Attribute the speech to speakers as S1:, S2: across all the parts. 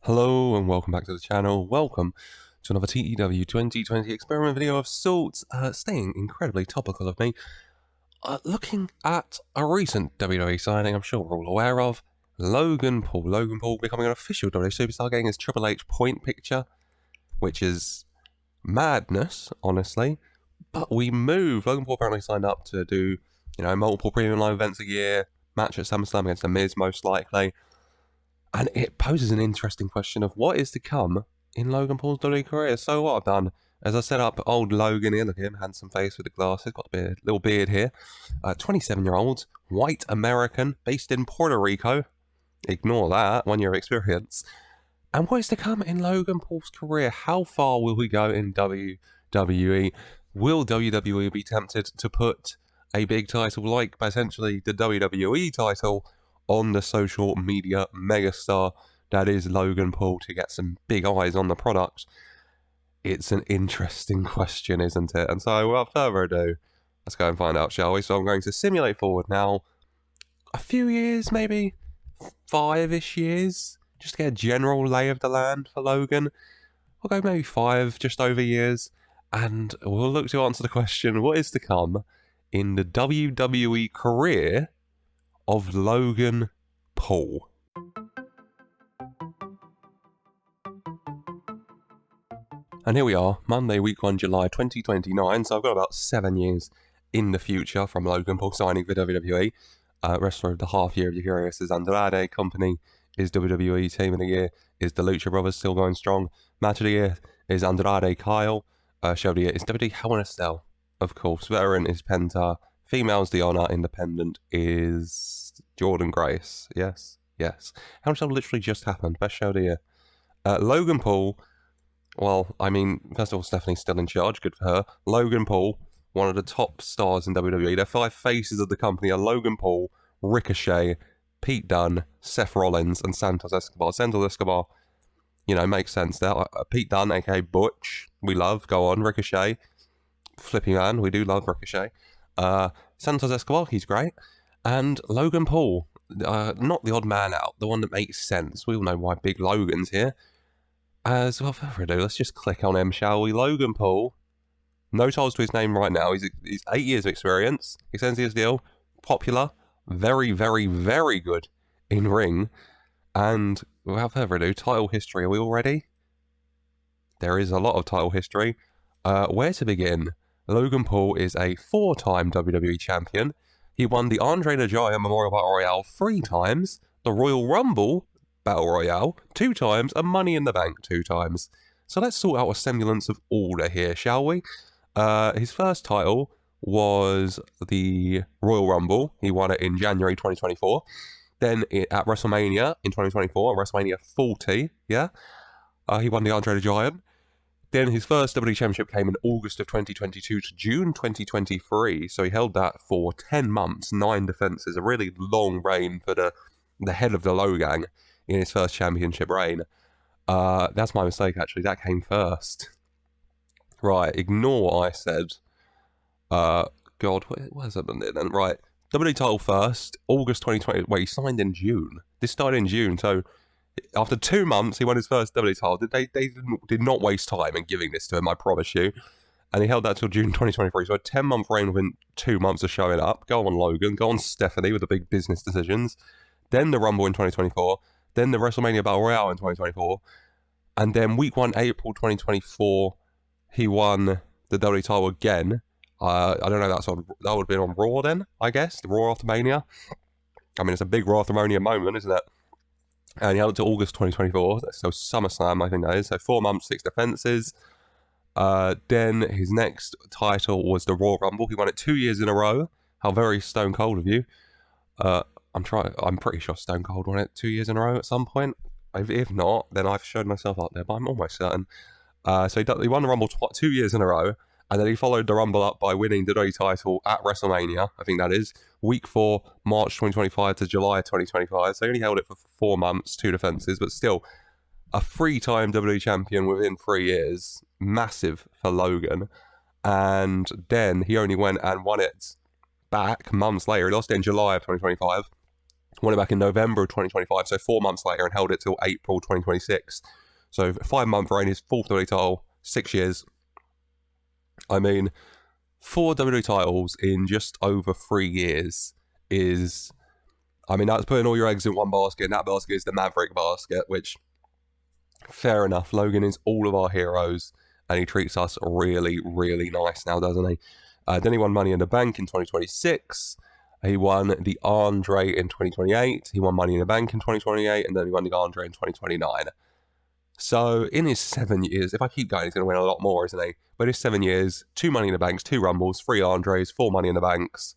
S1: Hello and welcome back to the channel. Welcome to another TEW 2020 experiment video of sorts, staying incredibly topical of me. Looking at a recent WWE signing I'm sure we're all aware of, Logan Paul. Logan Paul becoming an official WWE superstar, getting his Triple H point picture, which is madness, honestly. But we move. Logan Paul apparently signed up to do, multiple premium live events a year, match at SummerSlam against The Miz most likely. And it poses an interesting question of what is to come in Logan Paul's WWE career. So what I've done is I set up old Logan here, look at him, handsome face with the glasses, got the beard, little beard here. 27-year-old, white American, based in Puerto Rico. Ignore that, 1 year of experience. And what is to come in Logan Paul's career? How far will we go in WWE? Will WWE be tempted to put a big title like essentially the WWE title on the social media megastar that is Logan Paul to get some big eyes on the product? It's an interesting question, isn't it? And so without further ado, let's go and find out, shall we? So I'm going to simulate forward now a few years, maybe 5-ish years, just to get a general lay of the land for Logan. We'll go maybe 5, just over years, and we'll look to answer the question, what is to come in the WWE career of Logan Paul? And here we are, Monday, week 1, July 2029, so I've got about 7 years in the future from Logan Paul signing for WWE. Wrestler of the half year of the Curious is Andrade, company is WWE, team of the year is the Lucha Brothers, still going strong. Match of the year is Andrade Kyle, show of the year is WWE Hell in a Cell, of course. Veteran is Penta, females the Honor, independent is Jordan Grace. Yes. Hell in a Cell literally just happened, best show of the year. Logan Paul, well, I mean, first of all, Stephanie's still in charge, good for her. Logan Paul, one of the top stars in WWE. Their 5 faces of the company are Logan Paul, Ricochet, Pete Dunne, Seth Rollins, and Santos Escobar. Santos Escobar, makes sense there. Pete Dunne, aka Butch, we love, go on. Ricochet, flippy man, we do love Ricochet. Santos Escobar, he's great. And Logan Paul, not the odd man out, the one that makes sense. We all know why Big Logan's here. As well, further ado, let's just click on him, shall we? Logan Paul, no titles to his name right now. He's 8 years of experience. He sends his deal, popular, very, very, very good in ring. And without further ado, title history. Are we all ready? There is a lot of title history. Where to begin? Logan Paul is a 4-time WWE champion. He won the Andre the Giant Memorial Battle Royale 3 times, the Royal Rumble Battle Royale 2 times, and Money in the Bank 2 times. So let's sort out a semblance of order here, shall we? His first title was the Royal Rumble. He won it in January 2024. Then at WrestleMania in 2024, WrestleMania 40, he won the Andre the Giant. Then his first WWE Championship came in August of 2022 to June 2023. So he held that for 10 months, 9 defenses, a really long reign for the head of the Low Gang in his first championship reign. That's my mistake, actually. That came first. Right, ignore what I said. God, what has happened then? Right, WWE title first, August 2020. Wait, he signed in June. This started in June, so after 2 months, he won his first WWE title. They did not waste time in giving this to him, I promise you. And he held that till June 2023, so a 10-month reign within 2 months of showing up. Go on, Logan. Go on, Stephanie, with the big business decisions. Then the Rumble in 2024. Then the WrestleMania Battle Royale in 2024. And then week 1, April 2024, he won the WWE title again. I don't know, that would have been on Raw then, I guess. The Raw after Mania. I mean, it's a big Raw after Mania moment, isn't it? And he held it to August 2024. So SummerSlam, I think that is. So 4 months, 6 defenses. Then his next title was the Royal Rumble. He won it 2 years in a row. How very Stone Cold of you. I'm pretty sure Stone Cold won it 2 years in a row at some point. If not, then I've showed myself up there, but I'm almost certain. So he won the Rumble 2 years in a row, and then he followed the Rumble up by winning the WWE title at WrestleMania, I think that is, week 4, March 2025 to July 2025. So he only held it for 4 months, 2 defenses, but still, a 3-time WWE champion within 3 years. Massive for Logan. And then he only went and won it back months later. He lost it in July of 2025. Won it back in November of 2025, so 4 months later, and held it till April 2026. So 5-month reign, his 4th WWE title, 6 years. I mean, 4 WWE titles in just over 3 years is... I mean, that's putting all your eggs in one basket, and that basket is the Maverick basket, which, fair enough, Logan is all of our heroes, and he treats us really, really nice now, doesn't he? Then he won Money in the Bank in 2026, he won the Andre in 2028, he won Money in the Bank in 2028, and then he won the Andre in 2029. So, in his 7 years, if I keep going, he's going to win a lot more, isn't he? But his 7 years, 2 Money in the Banks, 2 Rumbles, 3 Andres, 4 Money in the Banks.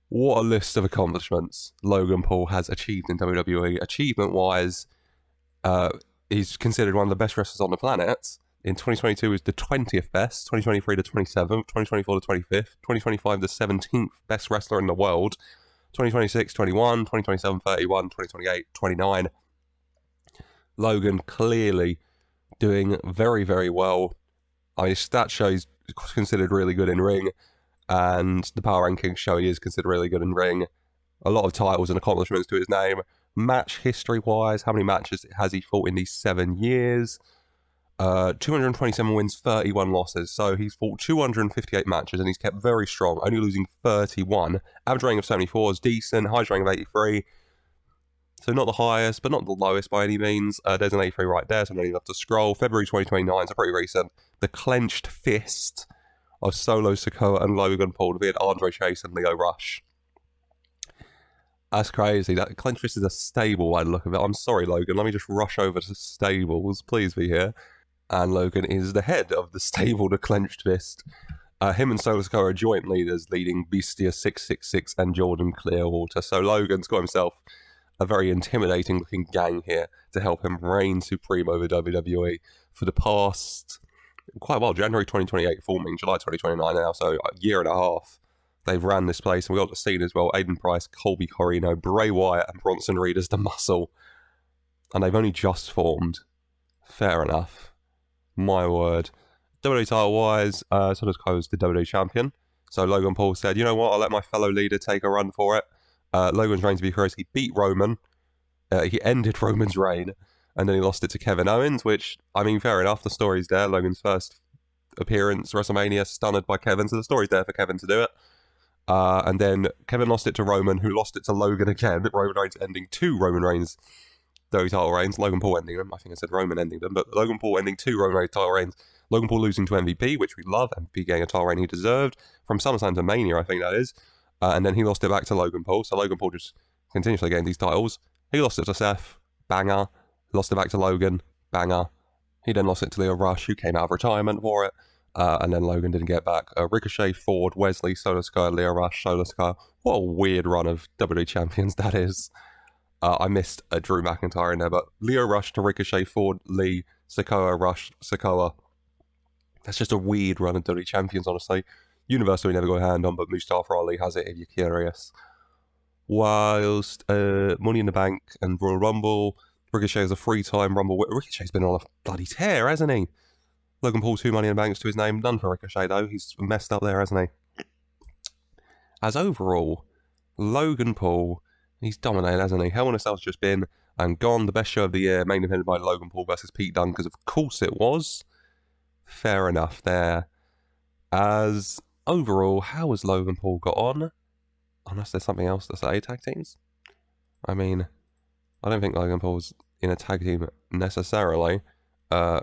S1: What a list of accomplishments Logan Paul has achieved in WWE. Achievement-wise, he's considered one of the best wrestlers on the planet. In 2022, he was the 20th best, 2023 the 27th, 2024 the 25th, 2025 the 17th best wrestler in the world, 2026, 21, 2027, 31, 2028, 29. Logan clearly doing very, very well. I mean, his stats show he's considered really good in ring, and the power rankings show he is considered really good in ring. A lot of titles and accomplishments to his name. Match history-wise, how many matches has he fought in these 7 years? 227 wins, 31 losses. So he's fought 258 matches, and he's kept very strong, only losing 31. Average rating of 74 is decent. Highest rating of 83. So not the highest, but not the lowest by any means. There's an 83 right there, so I don't even have to scroll. February 2029, so pretty recent. The clenched fist of Solo Sikoa and Logan Paul to be at Andre Chase and Lio Rush. That's crazy. That clenched fist is a stable by the look of it. I'm sorry, Logan. Let me just rush over to stables. Please be here. And Logan is the head of the stable, the clenched fist. Him and Solo Sikoa are joint leaders, leading Beastia 666 and Jordan Clearwater. So Logan's got himself a very intimidating looking gang here to help him reign supreme over WWE for the past quite a while. January 2028 forming, July 2029 now, so a year and a half they've ran this place, and we got the scene as well. Aiden Price, Colby Corino, Bray Wyatt and Bronson Reed as the Muscle, and they've only just formed. Fair enough, my word. WWE title wise, Solo Sikoa was the WWE champion, so Logan Paul said, you know what, I'll let my fellow leader take a run for it. Logan's reign to be curious, he beat Roman, he ended Roman's reign, and then he lost it to Kevin Owens, which, I mean, fair enough, the story's there. Logan's first appearance, WrestleMania, stunned by Kevin, so the story's there for Kevin to do it. And then Kevin lost it to Roman, who lost it to Logan again. Roman Reigns ending 2 Roman Reigns WWE title reigns, Logan Paul ending them. I think I said Roman ending them, but Logan Paul ending 2 Roman Reigns title reigns. Logan Paul losing to MVP, which we love, MVP getting a title reign he deserved, from SummerSlam to Mania, I think that is. And then he lost it back to Logan Paul, so Logan Paul just continuously getting these titles. He lost it to Seth, banger. Lost it back to Logan, banger. He then lost it to Lio Rush, who came out of retirement for it. And then Logan didn't get back. Ricochet, Ford, Wesley, Solo Sikoa, Lio Rush, Solo Sikoa. What a weird run of WWE champions that is. I missed a Drew McIntyre in there, but Lio Rush to Ricochet, Ford, Lee, Sikoa, Rush, Sikoa. That's just a weird run of WWE champions, honestly. Universal we never got a hand on, but Mustafa Ali has it if you're curious. Whilst Money in the Bank and Royal Rumble, Ricochet is a 3-time Rumble. Ricochet's been on a bloody tear, hasn't he? Logan Paul 2 Money in the Banks to his name. None for Ricochet, though. He's messed up there, hasn't he? As overall, Logan Paul, he's dominated, hasn't he? Hell in a Cell's just been and gone. The best show of the year, main evented by Logan Paul versus Pete Dunne, because of course it was. Fair enough there. As overall, how has Logan Paul got on? Unless there's something else to say, tag teams? I mean, I don't think Logan Paul's in a tag team necessarily. I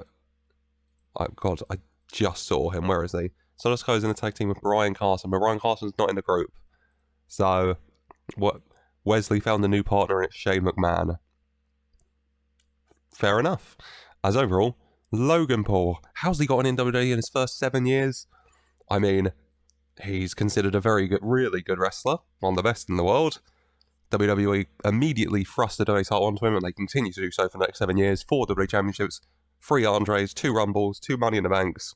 S1: just saw him. Where is he? Solo Sikoa's in a tag team with Brian Carson, but Brian Carson's not in the group. So, what? Wesley found a new partner, and it's Shane McMahon. Fair enough. As overall, Logan Paul, how's he gotten in WWE in his first 7 years? I mean, he's considered a very good, really good wrestler, one of the best in the world. WWE immediately thrust the WWE title onto him, and they continue to do so for the next 7 years. 4 WWE championships, 3 Andres, 2 Rumbles, 2 Money in the Banks.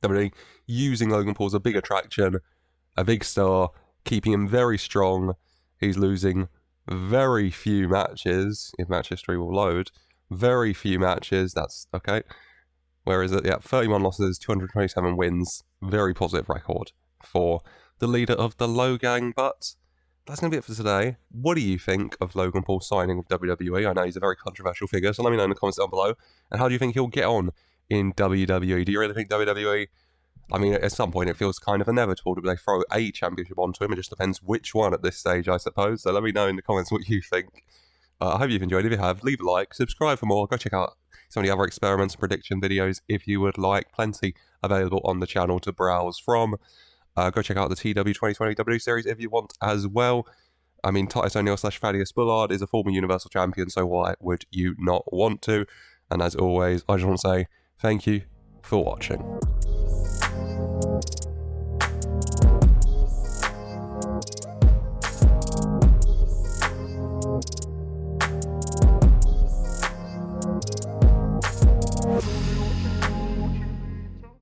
S1: WWE using Logan Paul as a big attraction, a big star, keeping him very strong. He's losing very few matches, if match history will load. Very few matches, that's okay. Where is it? Yeah, 31 losses, 227 wins. Very positive record for the leader of the Low Gang, but that's going to be it for today. What do you think of Logan Paul signing with WWE? I know he's a very controversial figure, so let me know in the comments down below. And how do you think he'll get on in WWE? Do you really think WWE... I mean, at some point it feels kind of inevitable that they throw a championship onto him. It just depends which one at this stage, I suppose. So let me know in the comments what you think. I hope you've enjoyed. If you have, leave a like, subscribe for more. Go check out some of the other experiments and prediction videos if you would like. Plenty available on the channel to browse from. Go check out the TEW 2020 WWE series if you want as well. I mean, Titus O'Neil / Thaddeus Bullard is a former Universal Champion, so why would you not want to? And as always, I just want to say thank you for watching.